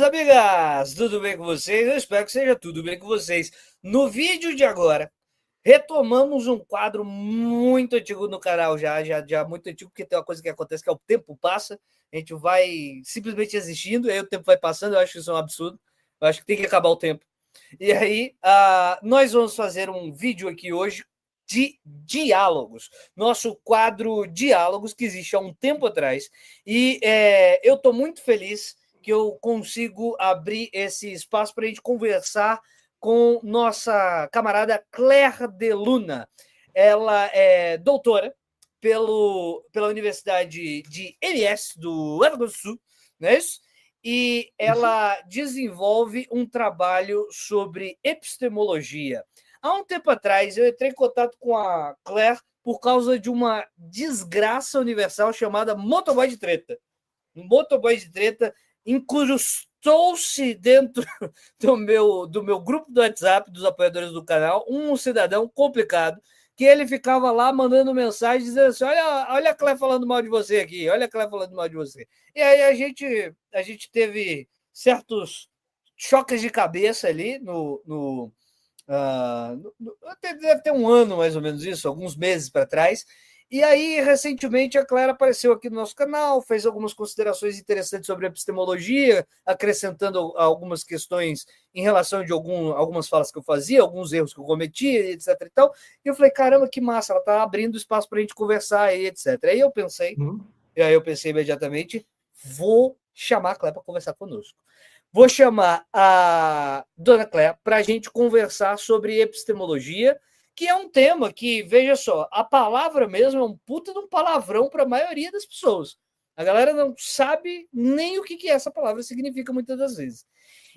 Amigas, tudo bem com vocês? Eu espero que seja tudo bem com vocês. No vídeo de agora, retomamos um quadro muito antigo no canal, já muito antigo, porque tem uma coisa que acontece que é o tempo passa, a gente vai simplesmente existindo, aí o tempo vai passando, eu acho isso um absurdo, eu acho que tem que acabar o tempo. E aí, nós vamos fazer um vídeo aqui hoje de diálogos, nosso quadro Diálogos, que existe há um tempo atrás, e eu estou muito feliz que eu consigo abrir esse espaço para a gente conversar com nossa camarada Claire de Luna. Ela é doutora pela Universidade de MS do Rio Grande do Sul, não é isso? E Isso. ela desenvolve um trabalho sobre epistemologia. Há um tempo atrás, eu entrei em contato com a Claire por causa de uma desgraça universal chamada motoboy de treta. Um motoboy de treta incrustou-se dentro do meu grupo do WhatsApp dos apoiadores do canal um cidadão complicado que ele ficava lá mandando mensagem dizendo assim: olha a Clé falando mal de você aqui, olha a Clé falando mal de você. E aí a gente teve certos choques de cabeça ali deve ter um ano mais ou menos isso, alguns meses para trás. E aí, recentemente, a Clara apareceu aqui no nosso canal, fez algumas considerações interessantes sobre a epistemologia, acrescentando algumas questões em relação de algumas falas que eu fazia, alguns erros que eu cometia, etc. E tal. E eu falei, caramba, que massa, ela está abrindo espaço para a gente conversar, e etc. Uhum. Aí eu pensei imediatamente, vou chamar a Clara para conversar conosco. Vou chamar a dona Cléa para a gente conversar sobre epistemologia, que é um tema que, veja só, a palavra mesmo é um puta de um palavrão para a maioria das pessoas. A galera não sabe nem o que essa palavra significa muitas das vezes.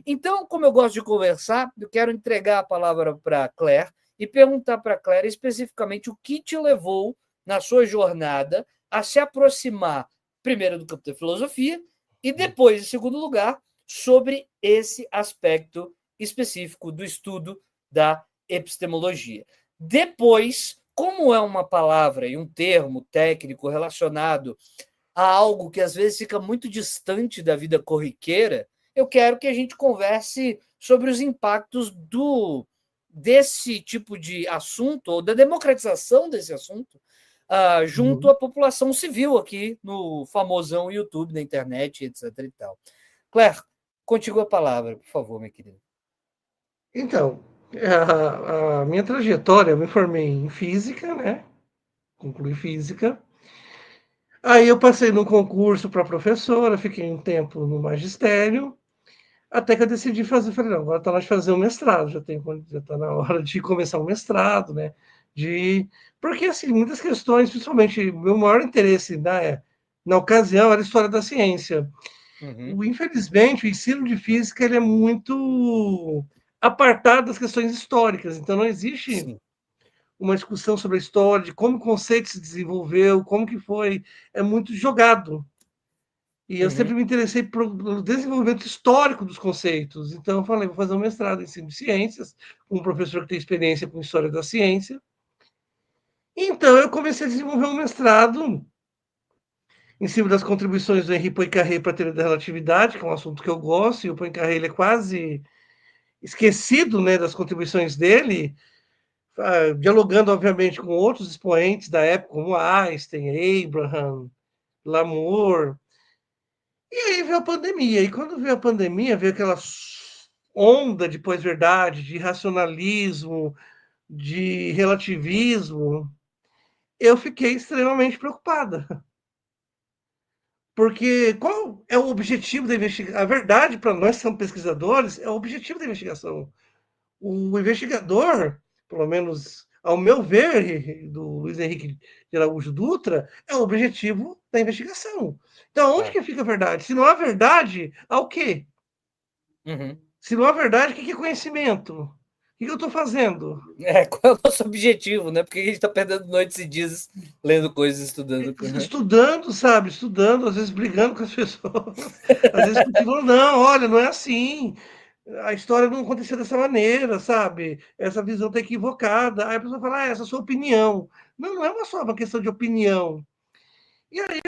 Então, como eu gosto de conversar, eu quero entregar a palavra para a Claire e perguntar para a Claire especificamente o que te levou na sua jornada a se aproximar, primeiro, do campo da filosofia e depois, em segundo lugar, sobre esse aspecto específico do estudo da epistemologia. Depois, como é uma palavra e um termo técnico relacionado a algo que às vezes fica muito distante da vida corriqueira, eu quero que a gente converse sobre os impactos desse tipo de assunto, ou da democratização desse assunto, junto Uhum. à população civil aqui no famosão YouTube, na internet, etc. E tal. Claire, contigo a palavra, por favor, minha querida. Então, a minha trajetória, eu me formei em física, né? Concluí física. Aí eu passei no concurso para professora, fiquei um tempo no magistério, até que eu decidi fazer, falei, não, agora está na hora de fazer um mestrado, já está na hora de começar um mestrado, né? Porque, assim, muitas questões, principalmente, o meu maior interesse na ocasião era a história da ciência. Uhum, Infelizmente, o ensino de física ele é muito apartado das questões históricas, então não existe sim. uma discussão sobre a história, de como o conceito se desenvolveu, como que foi, é muito jogado. E eu sempre Uhum, me interessei pelo desenvolvimento histórico dos conceitos. Então eu falei, vou fazer um mestrado em ensino de ciências, com um professor que tem experiência com história da ciência. Então eu comecei a desenvolver um mestrado em cima das contribuições do Henri Poincaré para a teoria da relatividade, que é um assunto que eu gosto, e o Poincaré ele é quase esquecido, né, das contribuições dele, dialogando, obviamente, com outros expoentes da época, como Einstein, Abraham, Lamour. E aí veio a pandemia. E quando veio a pandemia, veio aquela onda de pós-verdade, de racionalismo, de relativismo. Eu fiquei extremamente preocupada. Porque qual é o objetivo da investigação? A verdade, para nós que somos pesquisadores, é o objetivo da investigação. O investigador, pelo menos ao meu ver, do Luiz Henrique de Araújo Dutra, é o objetivo da investigação. Então, onde Claro. que fica a verdade? Se não há verdade, há o quê? Uhum. Se não há verdade, o que é conhecimento? O que eu estou fazendo? Qual é o nosso objetivo, né? Porque a gente está perdendo noites e dias lendo coisas, estudando coisas. Estudando, sabe? Estudando, às vezes brigando com as pessoas, às vezes cultivando, não, olha, não é assim. A história não aconteceu dessa maneira, sabe? Essa visão está equivocada. Aí a pessoa fala, essa é a sua opinião. Não, não é só uma questão de opinião. E aí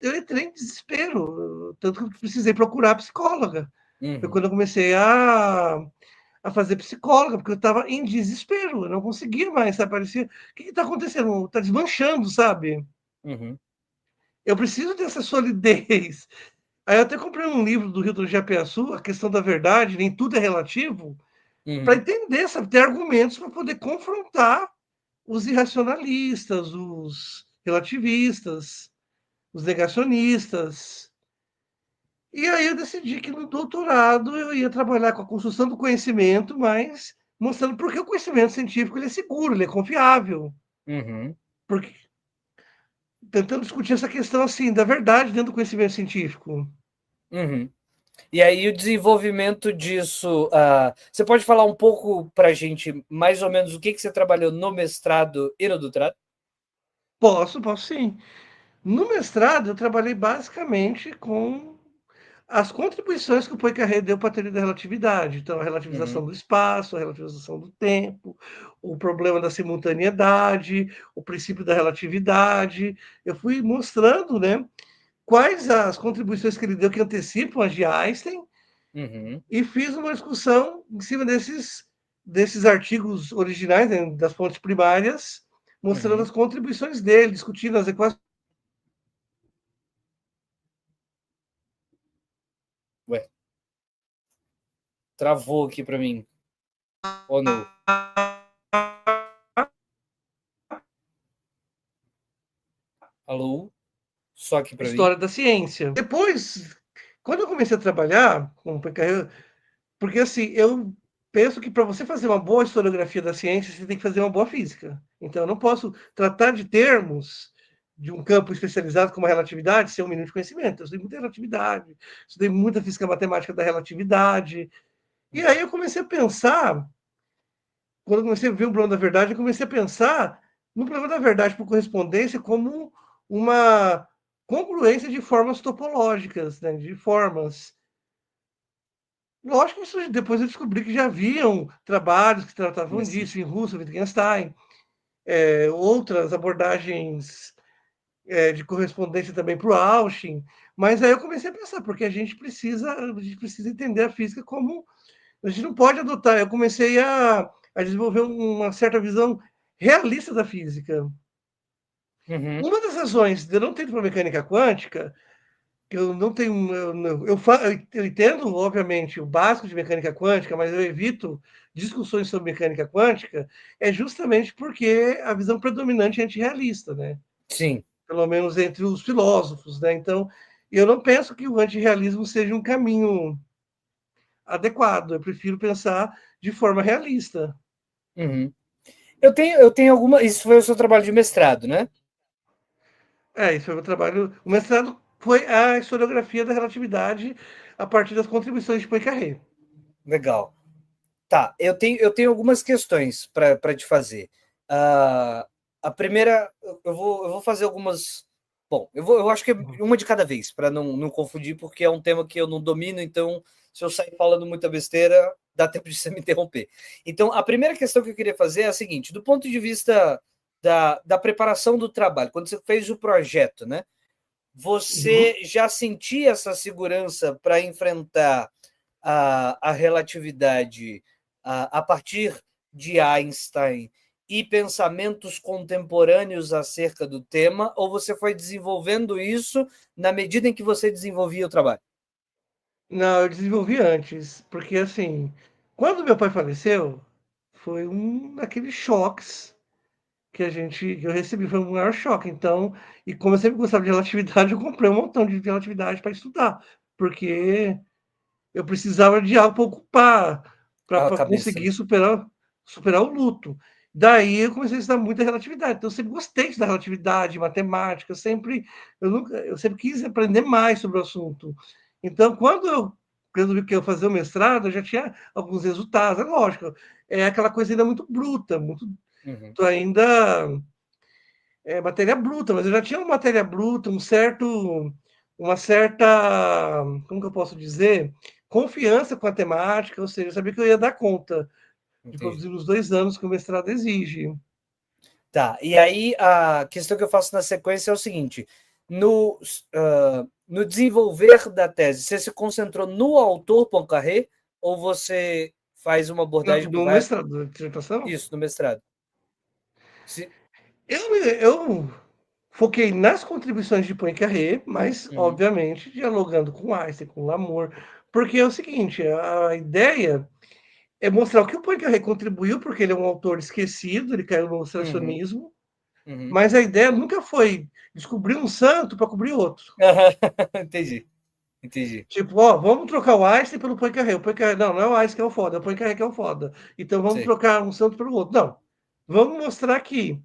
eu entrei em desespero, tanto que eu precisei procurar psicóloga. Foi Uhum. quando eu comecei a fazer psicóloga, porque eu estava em desespero, eu não conseguia mais, sabe? Parecia, o que está acontecendo? Está desmanchando, sabe? Uhum. Eu preciso dessa solidez. Aí eu até comprei um livro do Hilton Japiaçu, A Questão da Verdade, Nem Tudo é Relativo, para Uhum. entender, sabe? Ter argumentos para poder confrontar os irracionalistas, os relativistas, os negacionistas. E aí eu decidi que no doutorado eu ia trabalhar com a construção do conhecimento, mas mostrando por que o conhecimento científico ele é seguro, ele é confiável. Uhum. Porque, tentando discutir essa questão assim da verdade dentro do conhecimento científico. Uhum. E aí o desenvolvimento disso, você pode falar um pouco para a gente, mais ou menos, o que você trabalhou no mestrado e no doutorado? Posso sim. No mestrado, eu trabalhei basicamente com as contribuições que o Poincaré deu para a teoria da relatividade. Então, a relativização Uhum. do espaço, a relativização do tempo, o problema da simultaneidade, o princípio da relatividade. Eu fui mostrando, né, quais as contribuições que ele deu que antecipam as de Einstein Uhum. e fiz uma discussão em cima desses artigos originais, né, das fontes primárias, mostrando Uhum. as contribuições dele, discutindo as equações. Ué, travou aqui para mim. Oh, não. Alô? Só aqui para mim? História da ciência. Depois, quando eu comecei a trabalhar com Poincaré, porque assim, eu penso que para você fazer uma boa historiografia da ciência, você tem que fazer uma boa física. Então, eu não posso tratar de termos de um campo especializado como a relatividade ser um mínimo de conhecimento. Eu estudei muita relatividade, estudei muita física matemática da relatividade. E aí eu comecei a pensar, quando eu comecei a ver o problema da verdade, eu comecei a pensar no problema da verdade por correspondência como uma congruência de formas topológicas, né, de formas. Lógico que isso, depois eu descobri que já haviam trabalhos que tratavam Assim. disso, em Russell, Wittgenstein, outras abordagens de correspondência também para o Aushing, mas aí eu comecei a pensar, porque a gente precisa entender a física como. A gente não pode adotar. Eu comecei a desenvolver uma certa visão realista da física. Uhum. Uma das razões de eu não ter ido para a mecânica quântica, que eu não tenho. Eu entendo, obviamente, o básico de mecânica quântica, mas eu evito discussões sobre mecânica quântica, é justamente porque a visão predominante é antirrealista, né? Sim. Pelo menos entre os filósofos, né? Então, eu não penso que o antirrealismo seja um caminho adequado. Eu prefiro pensar de forma realista. Uhum. Eu tenho alguma. Isso foi o seu trabalho de mestrado, né? Isso foi o meu trabalho. O mestrado foi a historiografia da relatividade a partir das contribuições de Poincaré. Legal. Tá, eu tenho algumas questões para te fazer. Ah, a primeira, eu vou fazer algumas. Bom, eu acho que é Uhum. uma de cada vez, para não confundir, porque é um tema que eu não domino, então, se eu sair falando muita besteira, dá tempo de você me interromper. Então, a primeira questão que eu queria fazer é a seguinte: do ponto de vista da preparação do trabalho, quando você fez o projeto, né? Uhum. Você já sentia essa segurança para enfrentar a relatividade a partir de Einstein e pensamentos contemporâneos acerca do tema, ou você foi desenvolvendo isso na medida em que você desenvolvia o trabalho? Não, eu desenvolvi antes, porque assim, quando meu pai faleceu, foi um daqueles choques que eu recebi, foi um maior choque. Então, e como eu sempre gostava de relatividade, eu comprei um montão de relatividade para estudar, porque eu precisava de algo para ocupar, A para cabeça, né? conseguir superar o luto. Daí eu comecei a estudar muita relatividade. Então, eu sempre gostei de estudar relatividade, matemática, eu sempre quis aprender mais sobre o assunto. Então, quando eu resolvi que eu fazer o mestrado, eu já tinha alguns resultados. É lógico, é aquela coisa ainda muito bruta, muito Uhum. ainda matéria bruta, mas eu já tinha uma matéria bruta, uma certa, como que eu posso dizer, confiança com a temática, ou seja, eu sabia que eu ia dar conta de Entendi. produzir nos 2 anos que o mestrado exige. Tá, e aí a questão que eu faço na sequência é o seguinte: no, no desenvolver da tese, você se concentrou no autor Poincaré ou você faz uma abordagem que No vai... mestrado, na dissertação? Isso, no mestrado. Se... Eu foquei nas contribuições de Poincaré, mas, Uhum, obviamente, dialogando com Einstein, com Lamour, porque é o seguinte, a ideia é mostrar o que o Poincaré contribuiu, porque ele é um autor esquecido, ele caiu no uhum, ilustracionismo, uhum. mas a ideia nunca foi descobrir um santo para cobrir outro. Entendi, entendi. Tipo, ó, vamos trocar o Einstein pelo Poincaré. O Poincaré, não é o Einstein que é o foda, é o Poincaré que é o foda. Então vamos Sei. trocar um santo pelo outro. Não. Vamos mostrar que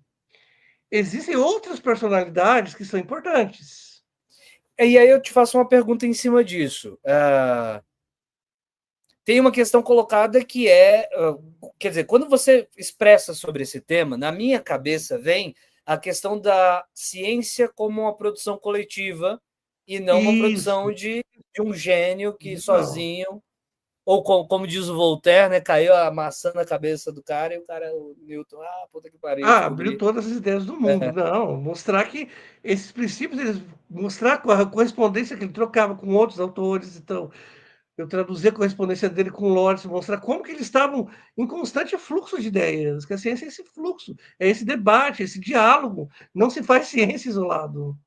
existem outras personalidades que são importantes. E aí eu te faço uma pergunta em cima disso. Tem uma questão colocada que é, quer dizer, quando você expressa sobre esse tema, na minha cabeça vem a questão da ciência como uma produção coletiva e não uma Isso. produção de um gênio que Não. sozinho, ou como diz o Voltaire, né, caiu a maçã na cabeça do cara e o cara, o Newton, puta que pariu, Ah, abriu descobri. todas as ideias do mundo. Não, mostrar que esses princípios, eles mostrar a correspondência que ele trocava com outros autores. Então, eu traduzi a correspondência dele com Lawrence, mostrar como que eles estavam em constante fluxo de ideias, que a ciência é esse fluxo, é esse debate, esse diálogo. Não se faz ciência isolado.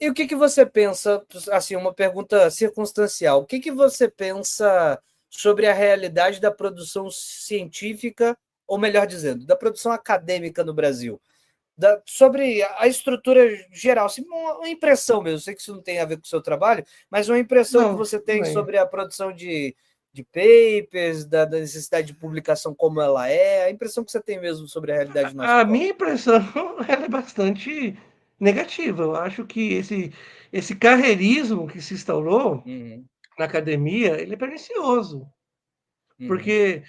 E o que você pensa, assim, uma pergunta circunstancial, o que você pensa sobre a realidade da produção científica, ou melhor dizendo, da produção acadêmica no Brasil? Sobre a estrutura geral, assim, uma impressão mesmo, sei que isso não tem a ver com o seu trabalho, mas uma impressão que Não, você tudo tem bem. sobre a produção de papers, da necessidade de publicação como ela é, a impressão que você tem mesmo sobre a realidade do nosso A corpo. minha impressão ela é bastante negativa. Eu acho que esse carreirismo que se instaurou Uhum, na academia, ele é pernicioso. uhum, Porque,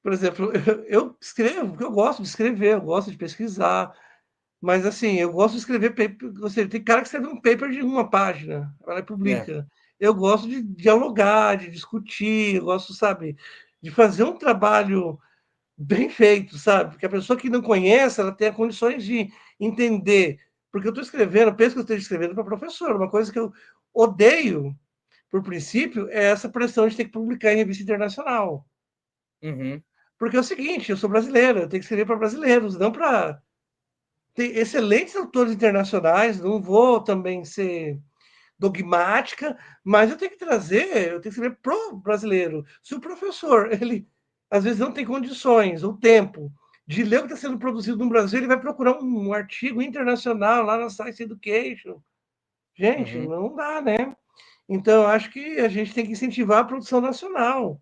por exemplo, eu escrevo, porque eu gosto de escrever, eu gosto de pesquisar, mas assim, eu gosto de escrever paper, ou seja, tem cara que escreve um paper de uma página, vai lá e né? publica. Eu gosto de dialogar, de discutir, eu gosto, sabe, de fazer um trabalho bem feito, sabe? Porque a pessoa que não conhece, ela tem condições de entender. Porque eu estou escrevendo, penso que eu esteja escrevendo para professor. Uma coisa que eu odeio, por princípio, é essa pressão de ter que publicar em revista internacional. Uhum, Porque é o seguinte, eu sou brasileiro, eu tenho que escrever para brasileiros, não para... Tem excelentes autores internacionais, não vou também ser dogmática, mas eu tenho que trazer, eu tenho que escrever pro brasileiro. Se o professor, ele às vezes não tem condições ou tempo de ler o que está sendo produzido no Brasil, ele vai procurar um artigo internacional lá na Science Education. Gente, uhum. não dá, né? Então, eu acho que a gente tem que incentivar a produção nacional.